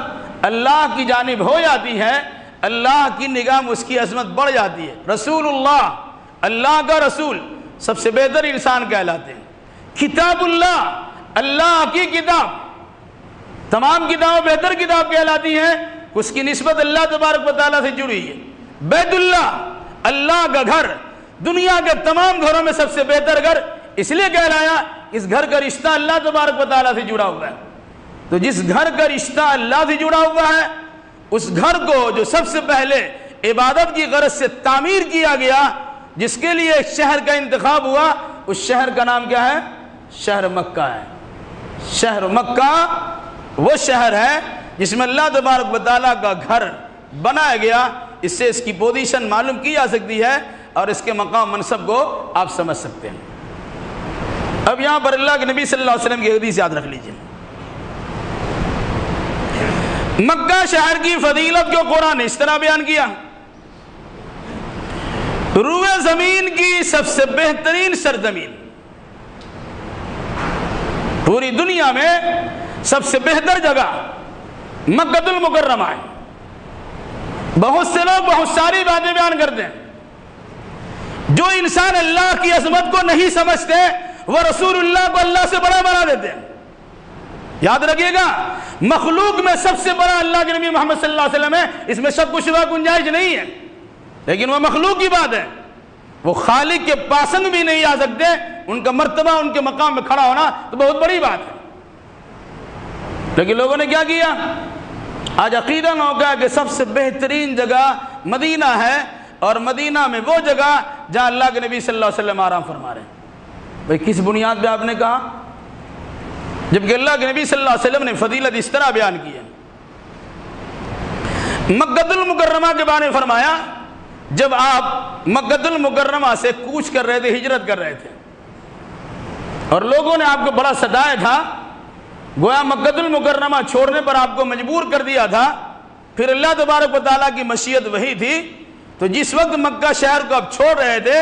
اللہ کی جانب ہو جاتی ہے اللہ کی نگاہ میں اس کی عظمت بڑھ جاتی ہے۔ رسول اللہ، اللہ کا رسول، سب سے بہتر انسان کہلاتے ہیں۔ کتاب اللہ، اللہ کی کتاب، تمام کتابیں بہتر کتاب کہلاتی ہیں، اس کی نسبت اللہ تبارک و تعالیٰ سے جڑی ہے۔ بیت اللہ، اللہ کا گھر، دنیا کے تمام گھروں میں سب سے بہتر گھر اس لیے کہلایا اس گھر کا رشتہ اللہ تبارک و تعالیٰ سے جڑا ہوا ہے. تو جس گھر کا رشتہ اللہ سے جڑا ہوا ہے اس گھر کو جو سب سے پہلے عبادت کی غرض سے تعمیر کیا گیا، جس کے لیے ایک شہر کا انتخاب ہوا، اس شہر کا نام کیا ہے؟ شہر مکہ ہے. شہر مکہ وہ شہر ہے جس میں اللہ تبارک و تعالیٰ کا گھر بنایا گیا. اس سے اس کی پوزیشن معلوم کی جا سکتی ہے اور اس کے مقام منصب کو آپ سمجھ سکتے ہیں. اب یہاں پر اللہ کے نبی صلی اللہ علیہ وسلم کی حدیث یاد رکھ لیجئے. مکہ شہر کی فضیلت کو قرآن نے اس طرح بیان کیا: روئے زمین کی سب سے بہترین سرزمین، پوری دنیا میں سب سے بہتر جگہ مکہ المکرمہ ہے. بہت سے لوگ بہت ساری باتیں بیان کرتے ہیں. جو انسان اللہ کی عظمت کو نہیں سمجھتے وہ رسول اللہ کو اللہ سے بڑا بنا دیتے ہیں. یاد رکھیے گا، مخلوق میں سب سے بڑا اللہ کے نبی محمد صلی اللہ علیہ وسلم ہے. اس میں شک و شبہ گنجائش نہیں ہے، لیکن وہ مخلوق کی بات ہے. وہ خالق کے پاسنگ بھی نہیں آ سکتے. ان کا مرتبہ، ان کے مقام میں کھڑا ہونا تو بہت بڑی بات ہے. لیکن لوگوں نے کیا کیا؟ آج عقیدہ نہ ہوگا کہ سب سے بہترین جگہ مدینہ ہے، اور مدینہ میں وہ جگہ جہاں اللہ کے نبی صلی اللہ علیہ وسلم آرام فرما رہے ہیں. بھئی کس بنیاد پہ آپ نے کہا؟ جبکہ اللہ کے نبی صلی اللہ علیہ وسلم نے فضیلت اس طرح بیان کی ہے. مکہ المکرمہ کے بارے میں فرمایا، جب آپ مکہ المکرمہ سے کوچ کر رہے تھے، ہجرت کر رہے تھے، اور لوگوں نے آپ کو بڑا ستایا تھا، گویا مکہ المکرمہ چھوڑنے پر آپ کو مجبور کر دیا تھا. پھر اللہ تبارک و تعالیٰ کی مشیت وہی تھی. تو جس وقت مکہ شہر کو آپ چھوڑ رہے تھے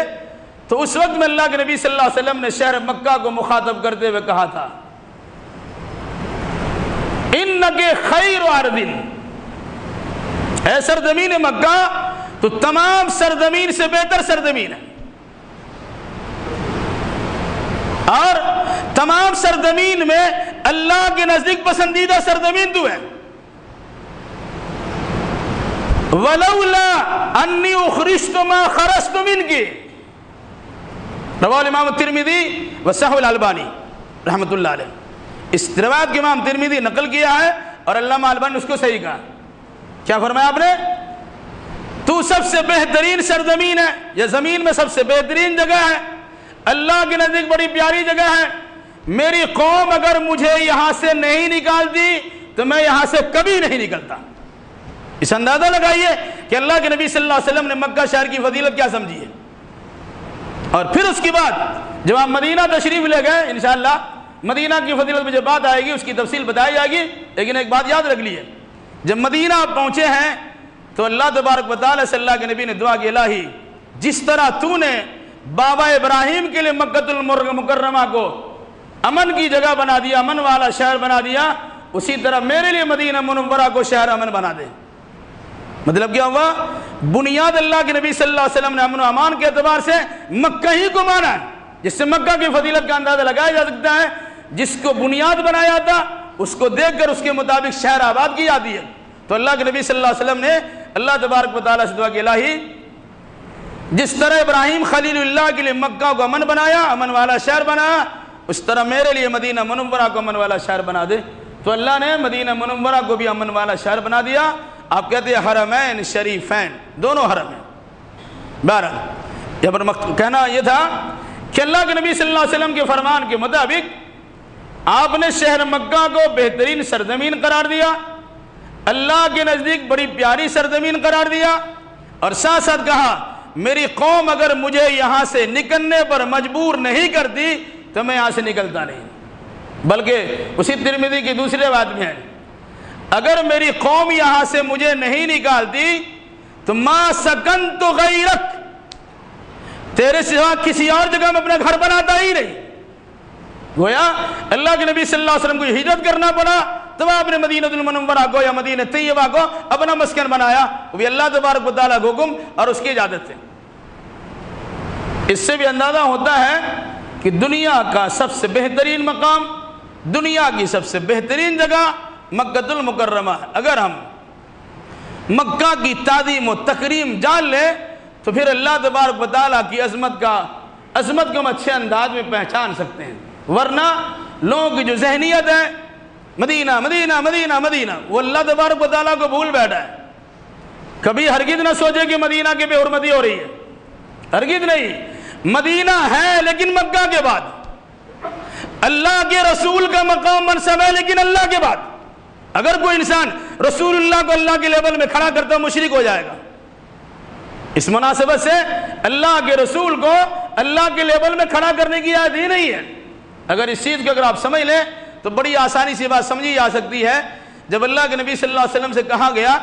تو اس وقت میں اللہ کے نبی صلی اللہ علیہ وسلم نے شہر مکہ کو مخاطب کرتے ہوئے کہا تھا: اِنَّكَ خَيْرُ عَرْضٍ، اے سرزمین مکہ تو تمام سرزمین سے بہتر سرزمین ہے، اور تمام سرزمین میں اللہ کے نزدیک پسندیدہ سرزمین تو ہے. وَلَوْلَا أَنِّي أُخْرِجْتُ مَا خَرَجْتُ مِنْكِ، رواہ الامام الترمذی وصححہ الالبانی رحمۃ اللہ علیہ. اس روایت کے امام ترمذی نقل کیا ہے اور علامہ البانی نے اس کو صحیح کہا. کیا فرمایا آپ نے؟ تو سب سے بہترین سرزمین ہے، یہ زمین میں سب سے بہترین جگہ ہے، اللہ کے نزدیک بڑی پیاری جگہ ہے. میری قوم اگر مجھے یہاں سے نہیں نکالتی تو میں یہاں سے کبھی نہیں نکلتا. اس اندازہ لگائیے کہ اللہ کے نبی صلی اللہ علیہ وسلم نے مکہ شہر کی فضیلت کیا سمجھی ہے. اور پھر اس کے بعد جب آپ مدینہ تشریف لے گئے، انشاءاللہ مدینہ کی فضیلت میں جب بات آئے گی اس کی تفصیل بتائی جائے گی. لیکن ایک بات یاد رکھ لیجیے، جب مدینہ آپ پہنچے ہیں تو اللہ تبارک و تعالیٰ سے اللہ کے نبی نے دعا کی: الہی جس طرح تو نے بابا ابراہیم کے لیے مکہ المکرمہ کو امن کی جگہ بنا دیا، امن والا شہر بنا دیا، اسی طرح میرے لیے مدینہ منورہ کو شہر امن بنا دے. مطلب کیا ہوا؟ بنیاد اللہ کے نبی صلی اللہ علیہ وسلم نے امن و امان کے اعتبار سے مکہ ہی کو مانا ہے، جس سے مکہ کی فضیلت کا اندازہ لگایا جا سکتا ہے. جس کو بنیاد بنایا تھا اس کو دیکھ کر اس کے مطابق شہر آباد کی جاتی ہے. تو اللہ کے نبی صلی اللہ علیہ وسلم نے اللہ تبارک و تعالیٰ سے دعا کی: الہی جس طرح ابراہیم خلیل اللہ کے لیے مکہ کو امن بنایا، امن والا شہر بنایا، اس طرح میرے لیے مدینہ منورہ کو امن والا شہر بنا دے. تو اللہ نے مدینہ منورہ کو بھی امن والا شہر بنا دیا. آپ کہتے ہیں حرمین شریفین، دونوں حرم ہیں. بہرحال یہاں پر کہنا یہ تھا کہ اللہ کے نبی صلی اللہ علیہ وسلم کے فرمان کے مطابق آپ نے شہر مکہ کو بہترین سرزمین قرار دیا، اللہ کے نزدیک بڑی پیاری سرزمین قرار دیا، اور ساتھ ساتھ کہا میری قوم اگر مجھے یہاں سے نکلنے پر مجبور نہیں کرتی تو میں یہاں سے نکلتا نہیں. بلکہ اسی ترمذی کی دوسرے بات میں ہے، اگر میری قوم یہاں سے مجھے نہیں نکالتی تو ما سکنت غیرک، تیرے سوا کسی اور جگہ میں اپنا گھر بناتا ہی نہیں. گویا اللہ کے نبی صلی اللہ علیہ وسلم کو ہجرت کرنا پڑا تو آپ نے مدینہ المنورہ کو یا مدینہ طیبہ کو اپنا مسکن بنایا، وہ بھی اللہ تبارک و تعالیٰ کا حکم اور اس کی اجازت سے. اس سے بھی اندازہ ہوتا ہے کہ دنیا کا سب سے بہترین مقام، دنیا کی سب سے بہترین جگہ مکہ المکرمہ ہے. اگر ہم مکہ کی تعظیم و تکریم جان لیں تو پھر اللہ تبارک و تعالیٰ کی عظمت کا عظمت کو ہم اچھے انداز میں پہچان سکتے ہیں، ورنہ لوگوں کی جو ذہنیت ہے مدینہ مدینہ مدینہ مدینہ، وہ اللہ تبارک و تعالیٰ کو بھول بیٹھا ہے. کبھی ہرگز نہ سوچے کہ مدینہ کی بے حرمتی ہو رہی ہے، ہرگز نہیں. مدینہ ہے لیکن مکہ کے بعد. اللہ کے رسول کا مقام منصب ہے لیکن اللہ کے بعد. اگر کوئی انسان رسول اللہ کو اللہ کے لیول میں کھڑا کرتا ہے مشرک ہو جائے گا. اس مناسبت سے اللہ کے رسول کو اللہ کے لیول میں کھڑا کرنے کی اجازت ہی نہیں ہے. اگر اس چیز کو اگر آپ سمجھ لیں تو بڑی آسانی سے بات سمجھی جا سکتی ہے. جب اللہ کے نبی صلی اللہ علیہ وسلم سے کہا گیا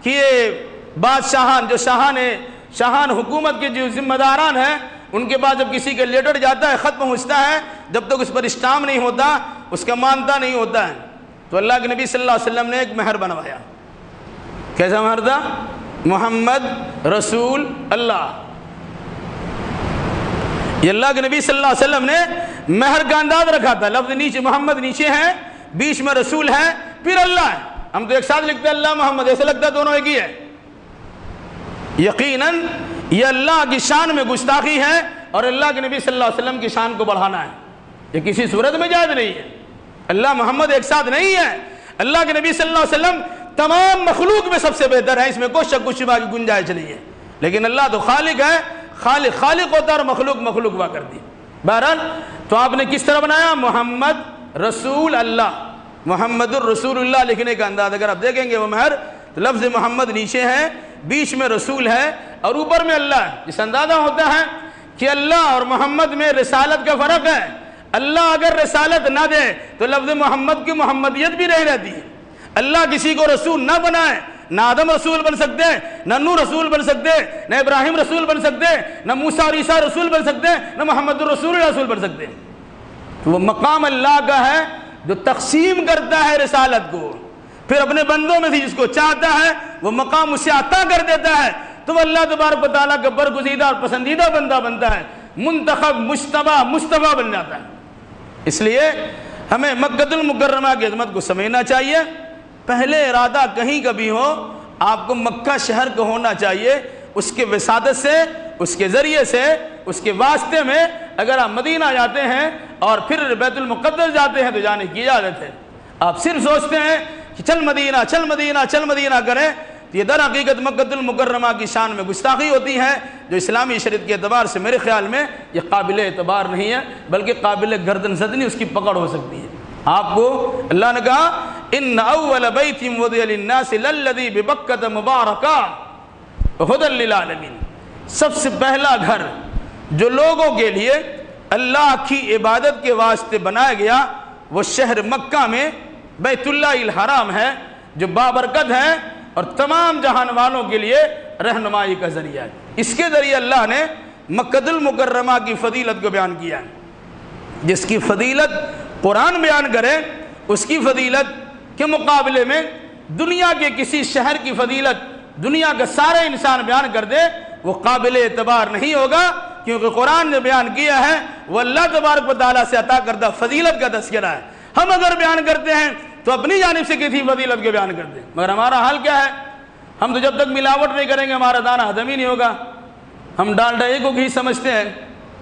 کہ یہ بادشاہان جو شاہان حکومت کے جو ذمہ داران ہیں ان کے بعد جب کسی کا لیٹر جاتا ہے خط پہنچتا ہے جب تک اس پر اسٹامپ نہیں ہوتا اس کا مانتا نہیں ہوتا ہے. تو اللہ کے نبی صلی اللہ علیہ وسلم نے ایک مہر بنوایا. کیسا مہر تھا؟ محمد رسول اللہ. یہ اللہ کے نبی صلی اللہ علیہ وسلم نے مہر کا انداز رکھا تھا. لفظ نیچے محمد نیچے ہے، بیچ میں رسول ہے، پھر اللہ ہے. ہم تو ایک ساتھ لکھتے ہیں اللہ محمد، ایسا لگتا ہے دونوں ایک ہی ہے. یقیناً یہ اللہ کی شان میں گستاخی ہے اور اللہ کے نبی صلی اللہ علیہ وسلم کی شان کو بڑھانا ہے. یہ کسی صورت میں جائز نہیں ہے. اللہ محمد ایک ساتھ نہیں ہے. اللہ کے نبی صلی اللہ علیہ وسلم تمام مخلوق میں سب سے بہتر ہے، اس میں کوئی شک و شبہ کی گنجائش نہیں ہے. لیکن اللہ تو خالق ہے، خالق ہوتا ہے اور مخلوق ہوا کرتی. بہرحال تو آپ نے کس طرح بنایا؟ محمد رسول اللہ، محمد الرسول اللہ لکھنے کا انداز اگر آپ دیکھیں گے وہ مہر تو لفظ محمد نیچے ہے، بیچ میں رسول ہے اور اوپر میں اللہ ہے. جس اندازہ ہوتا ہے کہ اللہ اور محمد میں رسالت کا فرق ہے. اللہ اگر رسالت نہ دے تو لفظ محمد کی محمدیت بھی نہیں رہتی ہے. اللہ کسی کو رسول نہ بنائے، نہ آدم رسول بن سکتے، نہ نوح رسول بن سکتے، نہ ابراہیم رسول بن سکتے، نہ موسیٰ اور عیسیٰ رسول بن سکتے، نہ محمد الرسول رسول بن سکتے. تو وہ مقام اللہ کا ہے جو تقسیم کرتا ہے رسالت کو، پھر اپنے بندوں میں سے جس کو چاہتا ہے وہ مقام اسے عطا کر دیتا ہے. تو وہ اللہ تبارک و تعالیٰ کا برگزیدہ اور پسندیدہ بندہ بنتا ہے، منتخب مصطفیٰ بن جاتا ہے. اس لیے ہمیں مکہ المکرمہ کی عظمت کو سمجھنا چاہیے. پہلے ارادہ کہیں کا بھی ہو آپ کو مکہ شہر کا ہونا چاہیے. اس کے وسادت سے، اس کے ذریعے سے، اس کے واسطے میں اگر آپ مدینہ جاتے ہیں اور پھر بیت المقدس جاتے ہیں تو جانے کی اجازت ہے. آپ صرف سوچتے ہیں کہ چل مدینہ چل مدینہ چل مدینہ کریں تو یہ در حقیقت مکہ المکرمہ کی شان میں گستاخی ہوتی ہے جو اسلامی شریعت کے اعتبار سے میرے خیال میں یہ قابل اعتبار نہیں ہے بلکہ قابل گردن زدنی اس کی پکڑ ہو سکتی ہے. آپ کو اللہ نے کہا ان اول بیت وضع للناس للذی ببکۃ مبارکا ہدی للعالمین. سب سے پہلا گھر جو لوگوں کے لیے اللہ کی عبادت کے واسطے بنایا گیا وہ شہر مکہ میں بیت اللہ الحرام ہے جو بابرکت ہے اور تمام جہان والوں کے لیے رہنمائی کا ذریعہ ہے. اس کے ذریعے اللہ نے مکہ المکرمہ کی فضیلت کو بیان کیا ہے. جس کی فضیلت قرآن بیان کرے اس کی فضیلت کے مقابلے میں دنیا کے کسی شہر کی فضیلت دنیا کا سارے انسان بیان کر دے وہ قابل اعتبار نہیں ہوگا کیونکہ قرآن نے بیان کیا ہے وہ اللہ تبارک و تعالیٰ سے عطا کردہ فضیلت کا تذکرہ ہے. ہم اگر بیان کرتے ہیں تو اپنی جانب سے کسی فضیلت کو بیان کرتے ہیں مگر ہمارا حال کیا ہے؟ ہم تو جب تک ملاوٹ نہیں کریں گے ہمارا دانہ ہضم ہی نہیں ہوگا. ہم ڈالڈا کو گھی سمجھتے ہیں،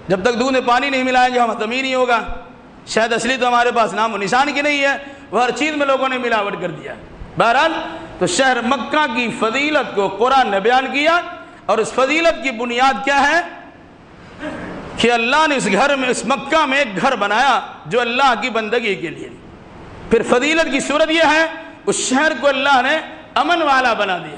جب تک دودھ میں پانی نہیں ملائیں گے ہم ہضم ہی نہیں ہوگا. شاید اصلی تو ہمارے پاس نام و نشان کی نہیں ہے، وہ ہر چیز میں لوگوں نے ملاوٹ کر دیا. بہرحال تو شہر مکہ کی فضیلت کو قرآن نے بیان کیا اور اس فضیلت کی بنیاد کیا ہے کہ اللہ نے اس گھر میں اس مکہ میں ایک گھر بنایا جو اللہ کی بندگی کے لیے. پھر فضیلت کی صورت یہ ہے اس شہر کو اللہ نے امن والا بنا دیا.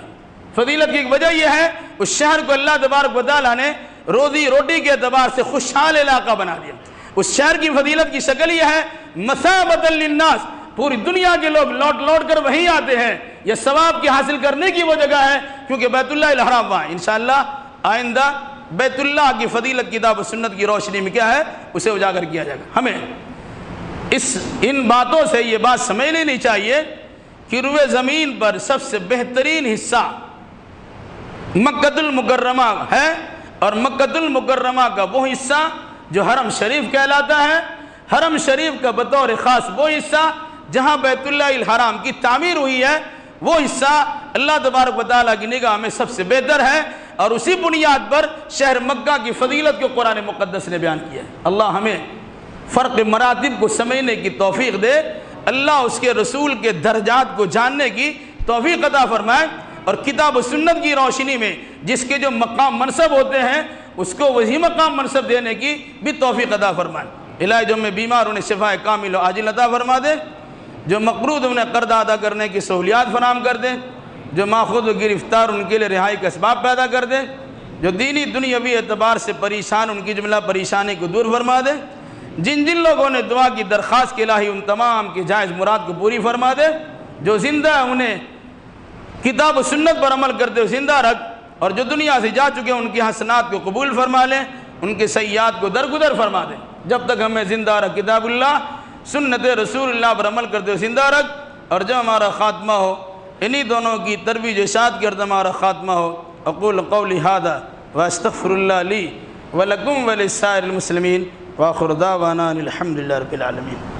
فضیلت کی ایک وجہ یہ ہے اس شہر کو اللہ تبارک و تعالیٰ نے روزی روٹی کے اعتبار سے خوشحال علاقہ بنا دیا. اس شہر کی فضیلت کی شکل یہ ہے مثابۃ للناس، پوری دنیا کے لوگ لوٹ کر وہیں آتے ہیں. یہ ثواب کی حاصل کرنے کی وہ جگہ ہے کیونکہ بیت اللہ الحرام وہاں. انشاءاللہ آئندہ بیت اللہ کی فضیلت کتاب و سنت کی روشنی میں کیا ہے اسے اجاگر کیا جائے گا. ہمیں ان باتوں سے یہ بات سمجھ لینی چاہیے کہ روئے زمین پر سب سے بہترین حصہ مکہ المکرمہ ہے اور مکہ المکرمہ کا وہ حصہ جو حرم شریف کہلاتا ہے. حرم شریف کا بطور خاص وہ حصہ جہاں بیت اللہ الحرام کی تعمیر ہوئی ہے وہ حصہ اللہ تبارک و تعالیٰ کی نگاہ میں سب سے بہتر ہے اور اسی بنیاد پر شہر مکہ کی فضیلت کو قرآن مقدس نے بیان کیا ہے۔ اللہ ہمیں فرق مراتب کو سمجھنے کی توفیق دے، اللہ اس کے رسول کے درجات کو جاننے کی توفیق عطا فرمائے، اور کتاب و سنت کی روشنی میں جس کے جو مقام منصب ہوتے ہیں اس کو وہی مقام منصب دینے کی بھی توفیق عطا فرمائے۔ الہی جو میں بیمار انہیں شفا کامل و عاجل عطا فرما دے، جو مقروض انہیں قرض ادا کرنے کی سہولیات فراہم کر دے، جو ماخوذ و گرفتار ان کے لیے رہائی کا اسباب پیدا کر دے، جو دینی دنیاوی اعتبار سے پریشان ان کی جملہ پریشانی کو دور فرما دے، جن جن لوگوں نے دعا کی درخواست کی الہی ان تمام کی جائز مراد کو پوری فرما دے، جو زندہ ہے انہیں کتاب و سنت پر عمل کرتے ہوئے زندہ رکھ، اور جو دنیا سے جا چکے ان کی حسنات کو قبول فرما لیں، ان کے سیئات کو درگزر فرما دیں۔ جب تک ہمیں زندہ رکھ کتاب اللہ سنت رسول اللہ پر عمل کرتے ہوئے زندہ رکھ، اور جب ہمارا خاتمہ ہو انہی دونوں کی ترویج اشاعت کرتے ہمارا خاتمہ ہو۔ اقول قولی ھذا واستغفر اللہ لی ولکم ولسائر المسلمین وآخر دعوانا الحمد للہ رب العالمین۔